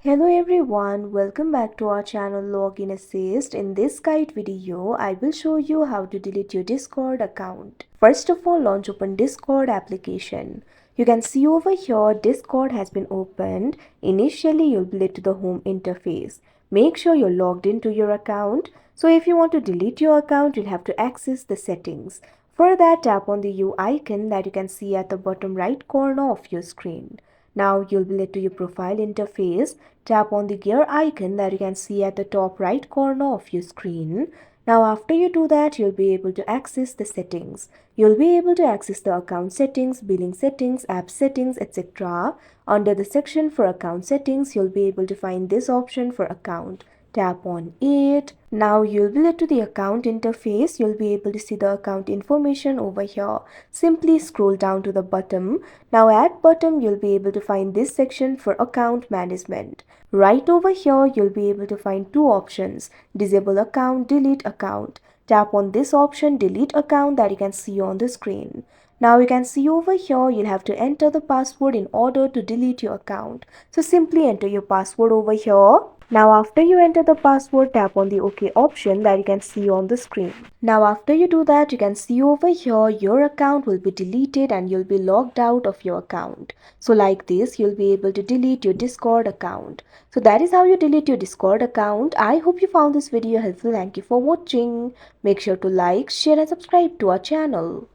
Hello everyone, welcome back to our channel Login Assist. In this guide video, I will show you how to delete your Discord account. First of all, launch open Discord application. You can see over here Discord has been opened. Initially, you'll be led to the home interface. Make sure you're logged into your account. So if you want to delete your account, you'll have to access the settings. For that, tap on the U icon that you can see at the bottom right corner of your screen. Now you'll be led to your profile interface. Tap on the gear icon that you can see at the top right corner of your screen. Now after you do that, you'll be able to access the settings. You'll be able to access the account settings, billing settings, app settings, etc. Under the section for account settings, you'll be able to find this option for account. Tap on it. Now you'll be led to the account interface. You'll be able to see the account information over here. Simply scroll down to the bottom. Now at bottom you'll be able to find this section for account management. Right over here you'll be able to find two options: disable account, delete account. Tap on this option, delete account, that you can see on the screen. Now you can see over here you'll have to enter the password in order to delete your account. So simply enter your password over here. Now after you enter the password, tap on the OK option that you can see on the screen. Now after you do that, you can see over here your account will be deleted and you'll be logged out of your account. So like this, you'll be able to delete your Discord account. So that is how you delete your Discord account. I hope you found this video helpful. Thank you for watching. Make sure to like, share and subscribe to our channel.